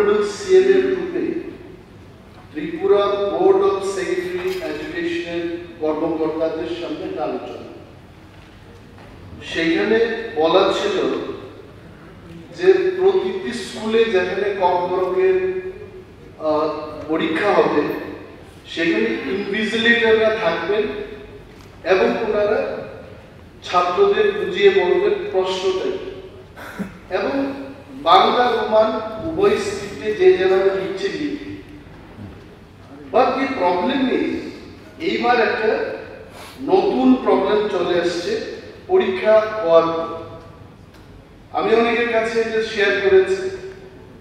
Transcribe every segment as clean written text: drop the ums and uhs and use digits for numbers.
Honourable CM এর রূপে Tripura board of secondary এডুকেশনের কর্মকর্তাদের সামনে আলোচনা। সেখানে বলা ছিল যে প্রতিটি স্কুলে যেখানে কর্মরতের পরীক্ষা হবে সেখানে ইনভিজিলেটররা থাকবেন এবং ওনারা ছাত্রদের বুঝিয়ে বলবেন প্রশ্নটা এবং বাংলা রোমান উভয় স্ক্রিপ্টে যে যেভাবে লিখছে লিখে। বাট দি প্রবলেম নেই, এইবার একটা নতুন প্রবলেম চলে আসছে পরীক্ষা হওয়ার পর। আমি অনেকের কাছে যে শেয়ার করেছি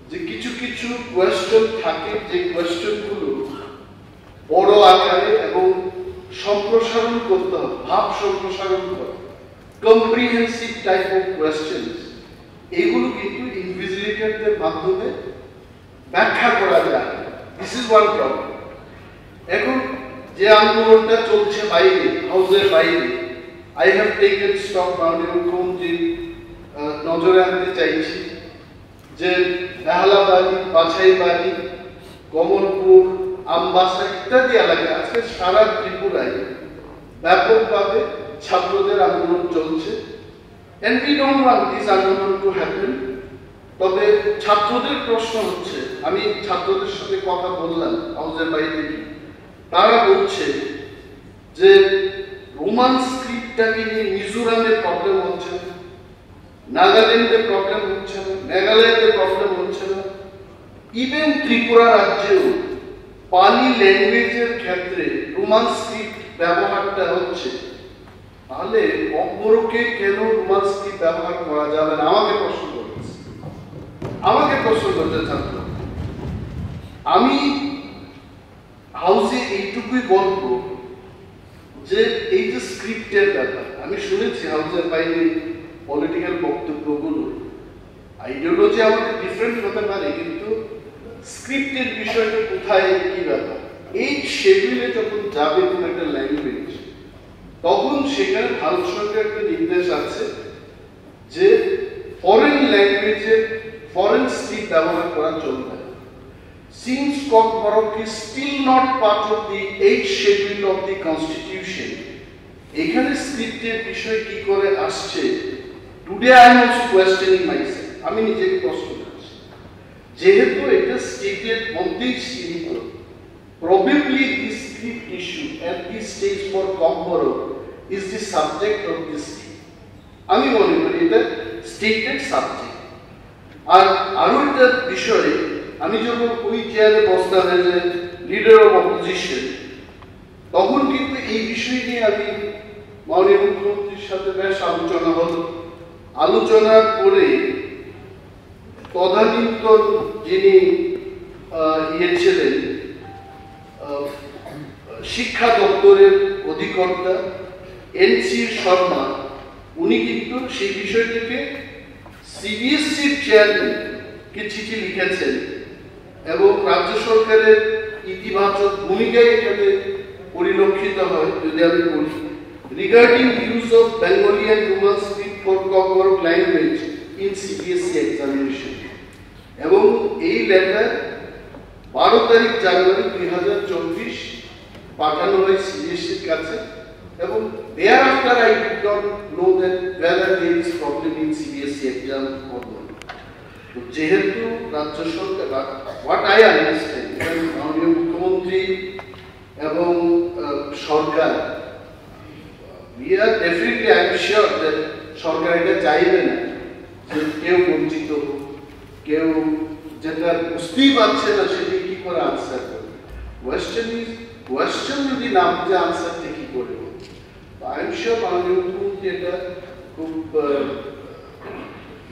যে কিছু কিছু কোয়েশ্চেন থাকে যে কোয়েশ্চেনগুলো বড় আকারে এবং সম্প্রসারণ করতে হবে, ভাব সম্প্রসারণ করে কম্প্রিহেন্সিভ টাইপ অফ কোয়েশ্চেন, এইগুলো কিন্তু ইনভিজিলেটরদের মাধ্যমে ব্যাখ্যা করা যায়। This is one problem. এখন যে আন্দোলনটা চলছে বাইরে, হাউসের বাইরে, আই হ্যাভ টেকেন স্টক মাননীয় মুখ্যমন্ত্রী নজরে আনতে চাইছি যে বেহালাবাড়ি, বাছাইবাড়ি, কমলপুর, আমবাসা ইত্যাদি এলাকায় আজকে সারা ত্রিপুরায় ব্যাপকভাবে ছাত্রদের আন্দোলন চলছে। And we don't want this আন্দোলন to happen. তবে ছাত্রদের প্রশ্ন হচ্ছে, আমি ছাত্রদের সাথে কথা বললাম হাউসের বাইরে, তারা বলছে যে রোমান স্ক্রিপ্টটাকে নিয়ে মিজোরামে প্রবলেম হচ্ছে না, নাগাল্যান্ডে প্রবলেম হচ্ছে না, মেঘালয়তে প্রবলেম হচ্ছে না, ইভেন ত্রিপুরা রাজ্যেও পালি ল্যাঙ্গুয়েজের ক্ষেত্রে রোমান স্ক্রিপ্ট ব্যবহারটা হচ্ছে। তাহলে অপরকে কেন রোমান স্ক্রিপ্ট ব্যবহার করা যাবে না? আমাকে প্রশ্ন করতে ছাত্র। আমি হাউসে এইটুকুই বলবো যে এই যে স্ক্রিপ্টের ব্যাপার, আমি শুনেছি হাউসের বাইরে পলিটিক্যাল বক্তব্যগুলো, আইডিওলজি আমাদের ডিফারেন্ট হতে পারে, কিন্তু স্ক্রিপ্টের বিষয়টা কোথায় কি ব্যাপার। এই শেডিউলে যখন যাবে কোন একটা ল্যাঙ্গুয়েজ, তখন সেখানে ভারত সরকারের একটা নির্দেশ আছে যে ফরেন ল্যাঙ্গুয়েজের ফরেন স্ক্রিপ্ট ব্যবহার করা চলবে না। Since Kokborok is still not part of the 8th schedule of the Constitution, এখানে স্ক্রিপ্টের বিষয় কি করে আসছে? Today I am also questioning myself. আমি নিজেকে প্রশ্ন করছি, যেহেতু এটা স্টেটের মধ্যেই সীমিত, probably this script issue at this stage for Kokborok is the subject of this script. আমি মনে করি এটা স্টেটেড সাবজেক্ট। আর আরো একটা বিষয়ে, আমি যখন ওই চেয়ারে বসতাম as a leader of opposition, তখন কিন্তু এই বিষয় নিয়ে আমি মাননীয় মুখ্যমন্ত্রীর সাথে বেশ আলোচনা হলো। আলোচনা করে তদানীন্তন যিনি ছিলেন শিক্ষা দপ্তরের অধিকর্তা এনসি শর্মা, উনি কিন্তু সেই বিষয়টিকে সিবিএসসির চেয়ারম্যানকে চিঠি লিখেছেন এবং রাজ্য সরকারের ইতিবাচক ভূমিকায় এখানে পরিলক্ষিত হয়। যদি আমি বলি, regarding use of Bengali and Roman script for Kokborok language in CBSE examination, এবং এই লেটার 12 তারিখ জানুয়ারি 2024 পাঠানো হয় সিবিএসসির কাছে। এবং thereafter I did not know that whether there is problem in CBSE exam or not. তো যেহেতু রাজ্য সরকার, what I understand, মাননীয় মুখ্যমন্ত্রী এবং সরকার, we are definitely, I am sure that সরকার এটা চাইবে না যে কেউ বঞ্চিত হোক, কেউ যেটা বুঝতেই পারছে না সেটি কি করে আনসার করবে। কোয়েশ্চেন যদি না বুঝে আনসারটা কি করে? আই এম শিওর মাননীয় মুখ্যমন্ত্রী এটা খুব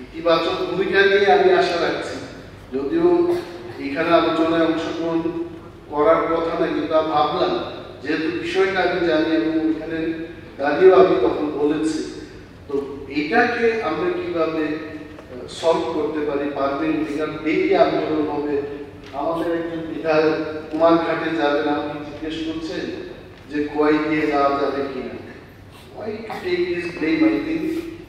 ইতিবাচক ভূমিকা নিয়ে আমি আশা রাখছি। যদিও এখানে আলোচনায় অংশগ্রহণ করার কথা না, কিন্তু ভাবলাম যেহেতু বিষয়টা আমি জানি এবং এখানে দাঁড়িয়েও আমি তখন বলেছি, তো এটাকে আমরা কিভাবে সলভ করতে পারি, পারবেন? কারণ ডেইলি আন্দোলন হবে। আমাদের একজন বিধায়ক কুমারঘাটে যাবেন, আপনি জিজ্ঞেস করছেন যে খোয়াই দিয়ে যাওয়া যাবে কিনা। Why to take this blame? I think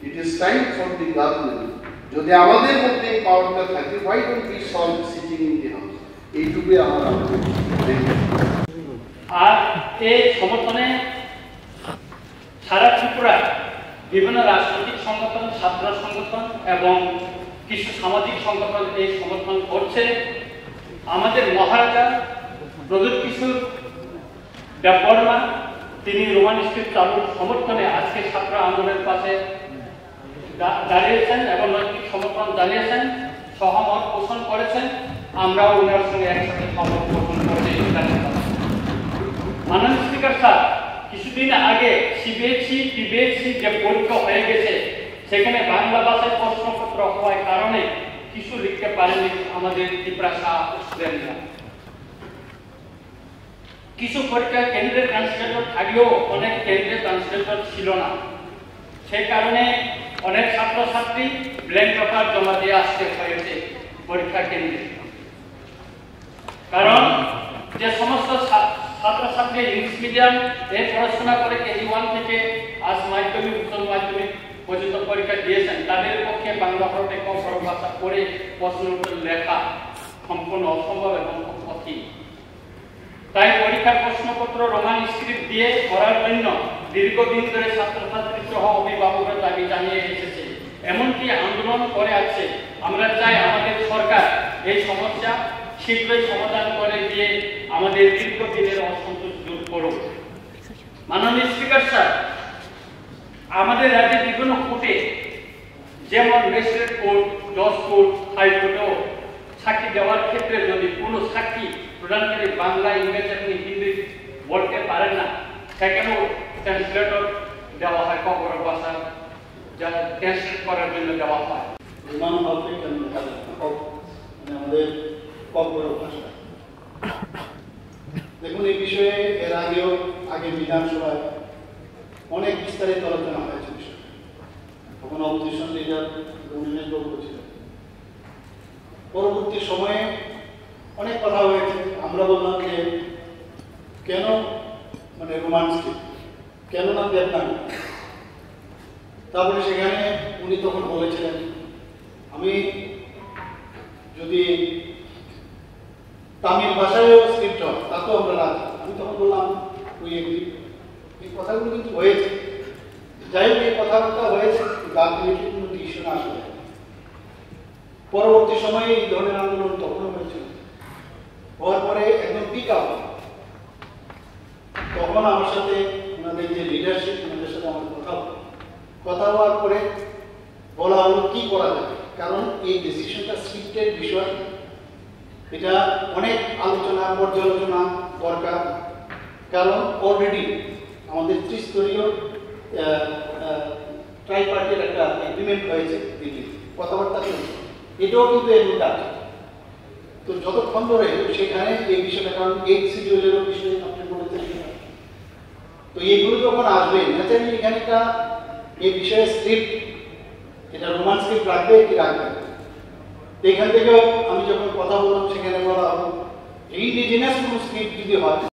it is time for the government যদি আমাদের মধ্যে এই পাওয়ারটা থাকে, why don't we solve sitting in the house? এইটুকুই আমার আবেদন। আর এই সমর্থনে সারা ত্রিপুরা বিভিন্ন রাজনৈতিক সংগঠন, ছাত্র সংগঠন এবং কিছু সামাজিক সংগঠন এই সমর্থন করছে। আমাদের মহারাজা প্রদীপ কিশোর দেববর্মা তিনি রোমান স্ক্রিপ্ট চালুর সমর্থনে আজকে ছাত্র আন্দোলনের পাশে দাঁড়িয়েছেন এবং নৈতিক সমর্থন জানিয়েছেন, সহমত পোষণ করেছেন। আমরাও ওনার সঙ্গে একসাথে সহমত পোষণ করতে মাননীয় স্পিকার স্যার, কিছুদিন আগে সিবিএসই টিবিএসসি যে পরীক্ষা হয়ে গেছে, সেখানে বাংলা ভাষায় প্রশ্নপত্র হওয়ার কারণে কিছু লিখতে পারেনি আমাদের ত্রিপুরা স্টুডেন্টরা। কিছু পরীক্ষায় কেন্দ্রের ট্রান্সলেটর থাকলেও অনেক কেন্দ্রের ট্রান্সলেটর ছিল না। সেই কারণে অনেক ছাত্রছাত্রী ব্ল্যাঙ্ক পেপার জমা দিয়ে আসতে হয়েছে পরীক্ষা কেন্দ্রে। কারণ যে সমস্ত ছাত্রছাত্রী ইংলিশ মিডিয়াম এর পড়াশোনা করে কেজি 1 থেকে আজ মাধ্যমিক, উচ্চ মাধ্যমিক পর্যন্ত পরীক্ষা দিয়েছেন, তাদের পক্ষে বাংলা হরফে ক খ ভাষা পড়ে প্রশ্ন উত্তর লেখা সম্পূর্ণ অসম্ভব এবং কঠিন। তাই পরীক্ষার প্রশ্নপত্র রোমান স্ক্রিপ্ট দিয়ে করার জন্য দীর্ঘদিন ধরে ছাত্রছাত্রী সহ অভিভাবকরা দাবি জানিয়ে এসেছে, এমনকি আন্দোলন করে আছে। আমরা চাই আমাদের সরকার এই সমস্যা শীঘ্রই সমাধান করে দিয়ে আমাদের দীর্ঘদিনের অসন্তোষ দূর করুক। মাননীয় স্পিকার স্যার, আমাদের রাজ্যে বিভিন্ন কোর্টে যেমন ম্যাজিস্ট্রেট কোর্ট, জজ কোর্ট, হাইকোর্টেও সাক্ষী দেওয়ার ক্ষেত্রে যদি কোনো সাক্ষী প্রদানকারী বাংলা, ইংরেজি এবং হিন্দি বলতে পারেন না, সেখানেও ট্রান্সলেটর দেওয়া হয়, কখনো ভাষা যা ট্রান্সলেট করার জন্য দেওয়া হয়। বিমান হলকে কেন্দ্র করে আমাদের কখনো ভাষা দেখুন, এই বিষয়ে এর আগে বিধানসভায় অনেক বিস্তারিত আলোচনা হয়েছে। তখন অপোজিশন লিডার রবীন্দ্রনাথ বাবু ছিলেন। পরবর্তী সময়ে অনেক কথা হয়েছে। আমরা বললাম যে কেন রোমান স্ক্রিপ্ট, কেন না দেবনাগরী। তারপরে সেখানে উনি তখন বলেছিলেন, আমি যদি তামিল ভাষায়ও স্ক্রিপ্ট হয় তাতেও আমরা রাজি। আমি তখন বললাম এই কথাগুলো কিন্তু হয়েছে। যাই হোক, এই কথাবার্তা হয়েছে, আলটিমেটলি কোনো ডিসিশন আসবে। পরবর্তী সময়ে এই ধরনের আন্দোলন তখনও হয়েছিল। হওয়ার পরে একদম পিক আপ, তখন আমার সাথে ওনাদের যে লিডারশিপ, ওনাদের সাথে আমার কথা হওয়ার পরে বলা হলো কি করা যাবে। কারণ এই ডিসিশনটা স্ক্রিপ্টের বিষয়, এটা অনেক আলোচনা পর্যালোচনা দরকার। কারণ অলরেডি আমাদের ত্রিস্তরীয় ট্রাইপার্টির একটা এগ্রিমেন্ট হয়েছে দিল্লি, কথাবার্তা চলছে, এটাও কিন্তু এর কাজ। তো যতক্ষণ ধরে সেখানে এই বিষয়টা, কারণ এই শিডিউলেরও বিষয়ে আপনি বলেছেন, তো এইগুলো যখন আসবে ন্যাচারালি এখানে একটা এই বিষয়ে স্ক্রিপ্ট, এটা রোমান স্ক্রিপ্ট রাখবে কি রাখবে। এখান থেকেও আমি যখন কথা বললাম, সেখানে বলা হলো ইন্ডিজিনাস কোনো স্ক্রিপ্ট যদি হয়